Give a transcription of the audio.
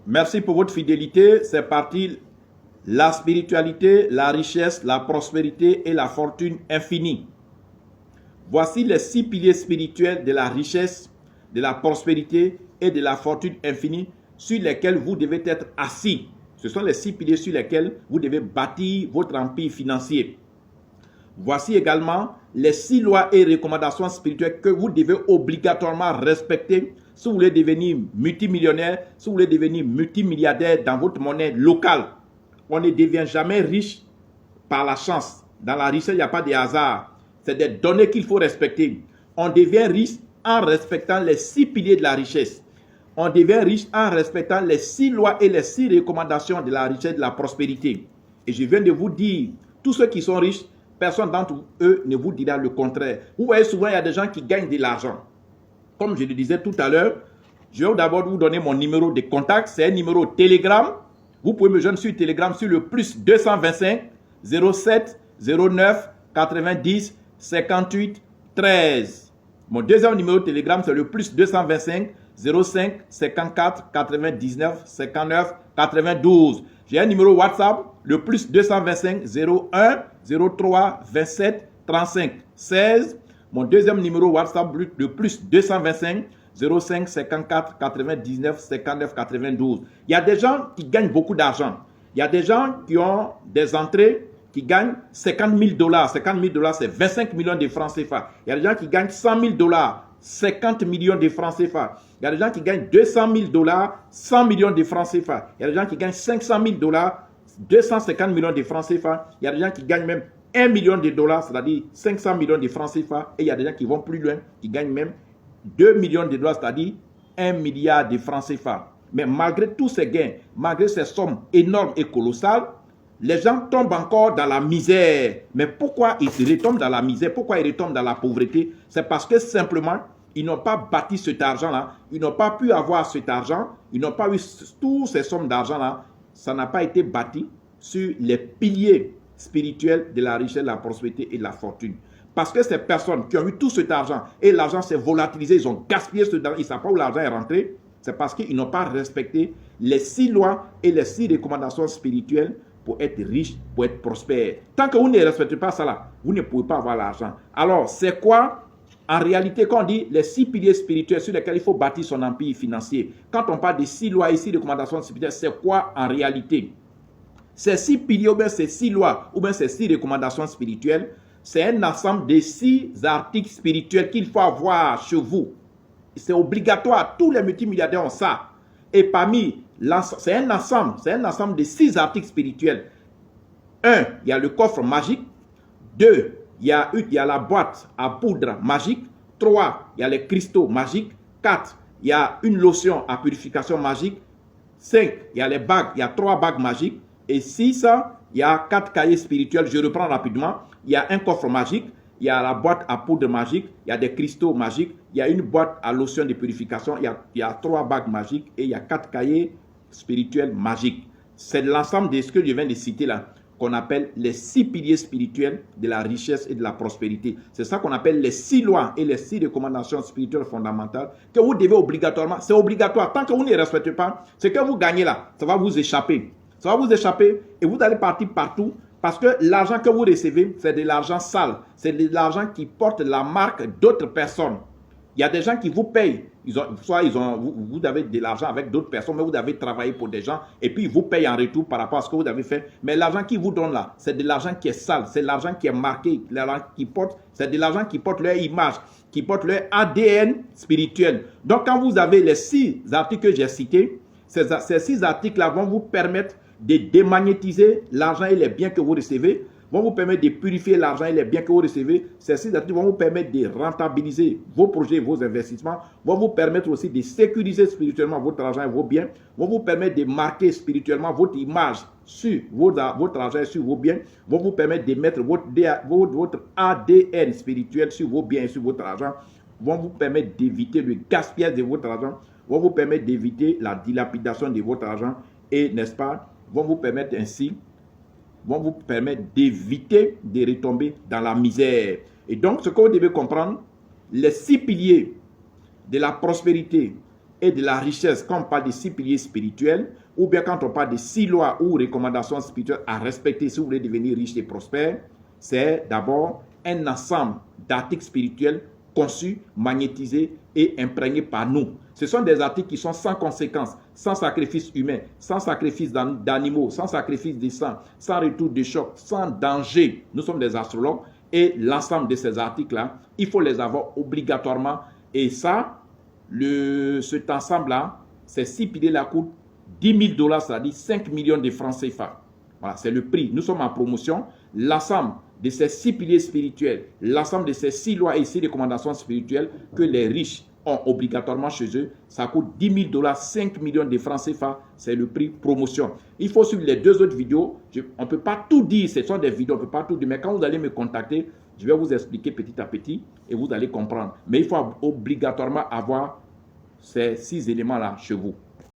Merci pour votre fidélité. C'est parti. La spiritualité, la richesse, la prospérité et la fortune infinie. Voici les 6 piliers spirituels de la richesse, de la prospérité et de la fortune infinie sur lesquels vous devez être assis. Ce sont les 6 piliers sur lesquels vous devez bâtir votre empire financier. Voici également les 6 lois et recommandations spirituelles que vous devez obligatoirement respecter si vous voulez devenir multimillionnaire, si vous voulez devenir multimilliardaire dans votre monnaie locale. On ne devient jamais riche par la chance. Dans la richesse, il n'y a pas de hasard. C'est des données qu'il faut respecter. On devient riche en respectant les 6 piliers de la richesse. On devient riche en respectant les 6 lois et les 6 recommandations de la richesse et de la prospérité. Et je viens de vous dire, tous ceux qui sont riches, personne d'entre eux ne vous dira le contraire. Vous voyez souvent, il y a des gens qui gagnent de l'argent. Comme je le disais tout à l'heure, je vais d'abord vous donner mon numéro de contact. C'est un numéro Telegram. Vous pouvez me joindre sur Telegram sur le plus 225 07 09 90 58 13. Mon deuxième numéro Telegram, c'est le plus 225 05 54 99 59 92. J'ai un numéro WhatsApp, le plus 225 01 03 27 35 16. Mon deuxième numéro WhatsApp, le plus 225 05 54 99 59 92. Il y a des gens qui gagnent beaucoup d'argent. Il y a des gens qui ont des entrées qui gagnent 50 000 $. 50 000 $, c'est 25 millions de francs CFA. Il y a des gens qui gagnent 100 000 $, 50 millions de francs CFA. Il y a des gens qui gagnent 200 000 $, 100 millions de francs CFA. Il y a des gens qui gagnent 500 000 $, 250 millions de francs CFA. Il y a des gens qui gagnent même 1 million de $, c'est-à-dire 500 millions de francs CFA. Et il y a des gens qui vont plus loin, qui gagnent même 2 millions de $, c'est-à-dire 1 milliard de francs CFA. Mais malgré tous ces gains, malgré ces sommes énormes et colossales, les gens tombent encore dans la misère. Mais pourquoi ils retombent dans la misère? Pourquoi ils retombent dans la pauvreté? C'est parce que simplement, ils n'ont pas bâti cet argent-là. Ils n'ont pas pu avoir cet argent. Ils n'ont pas eu toutes ces sommes d'argent-là. Ça n'a pas été bâti sur les piliers spirituels de la richesse, de la prospérité et de la fortune. Parce que ces personnes qui ont eu tout cet argent et l'argent s'est volatilisé, ils ont gaspillé ce argent, ils ne savent pas où l'argent est rentré, c'est parce qu'ils n'ont pas respecté les 6 lois et les 6 recommandations spirituelles pour être riche, pour être prospère. Tant que vous ne respectez pas ça là, vous ne pouvez pas avoir l'argent. Alors, c'est quoi en réalité quand on dit les 6 piliers spirituels sur lesquels il faut bâtir son empire financier? Quand on parle des 6 lois et 6 recommandations spirituelles, c'est quoi en réalité? Ces 6 piliers ou bien ces 6 lois ou bien ces 6 recommandations spirituelles, c'est un ensemble de 6 articles spirituels qu'il faut avoir chez vous. C'est obligatoire, tous les multimilliardaires ont ça. Et parmi, c'est un ensemble de 6 articles spirituels. 1, il y a le coffre magique. 2, il y a la boîte à poudre magique. 3, il y a les cristaux magiques. 4, il y a une lotion à purification magique. 5, il y a les bagues, il y a 3 bagues magiques. Et 6, il y a 4 cahiers spirituels. Je reprends rapidement. Il y a un coffre magique, il y a la boîte à poudre magique, il y a des cristaux magiques, il y a une boîte à lotion de purification, il y a 3 bagues magiques et il y a 4 cahiers spirituels magiques. C'est l'ensemble de ce que je viens de citer là qu'on appelle les 6 piliers spirituels de la richesse et de la prospérité. C'est ça qu'on appelle les 6 lois et les 6 recommandations spirituelles fondamentales que vous devez obligatoirement, c'est obligatoire, tant que vous ne les respectez pas, ce que vous gagnez là, ça va vous échapper. Ça va vous échapper et vous allez partir partout. Parce que l'argent que vous recevez, c'est de l'argent sale. C'est de l'argent qui porte la marque d'autres personnes. Il y a des gens qui vous payent. Vous avez de l'argent avec d'autres personnes, mais vous avez travaillé pour des gens et puis ils vous payent en retour par rapport à ce que vous avez fait. Mais l'argent qu'ils vous donnent là, c'est de l'argent qui est sale. C'est l'argent qui est marqué. C'est de l'argent qui porte leur image, qui porte leur ADN spirituel. Donc quand vous avez les 6 articles que j'ai cités, ces 6 articles-là vont vous permettre de démagnétiser l'argent et les biens que vous recevez, vont vous permettre de purifier l'argent et les biens que vous recevez. Ces 6 articles vont vous permettre de rentabiliser vos projets, vos investissements, vont vous permettre aussi de sécuriser spirituellement votre argent et vos biens, vont vous permettre de marquer spirituellement votre image sur votre argent et sur vos biens, vont vous permettre de mettre votre ADN spirituel sur vos biens et sur votre argent, vont vous permettre d'éviter le gaspillage de votre argent, vont vous permettre d'éviter la dilapidation de votre argent et, n'est-ce pas, vont vous permettre d'éviter de retomber dans la misère. Et donc, ce que vous devez comprendre, les 6 piliers de la prospérité, et de la richesse, quand on parle des 6 piliers spirituels, ou bien quand on parle des 6 lois ou recommandations spirituelles à respecter si vous voulez devenir riche et prospère, c'est d'abord un ensemble d'articles spirituels conçus, magnétisés et imprégnés par nous. Ce sont des articles qui sont sans conséquences, sans sacrifice humain, sans sacrifice d'animaux, sans sacrifice de sang, sans retour de choc, sans danger. Nous sommes des astrologues et l'ensemble de ces articles-là, il faut les avoir obligatoirement. Et ça, cet ensemble-là, ces 6 piliers-là coûtent 10 000 $, c'est-à-dire 5 millions de francs CFA. Voilà, c'est le prix. Nous sommes en promotion. L'ensemble de ces 6 piliers spirituels, l'ensemble de ces 6 lois et 6 recommandations spirituelles que les riches ont obligatoirement chez eux, ça coûte 10 000 $, 5 millions de francs CFA, c'est le prix promotion. Il faut suivre les 2 autres vidéos. On ne peut pas tout dire, ce sont des vidéos, on ne peut pas tout dire, mais quand vous allez me contacter, je vais vous expliquer petit à petit et vous allez comprendre. Mais il faut obligatoirement avoir ces 6 éléments-là chez vous.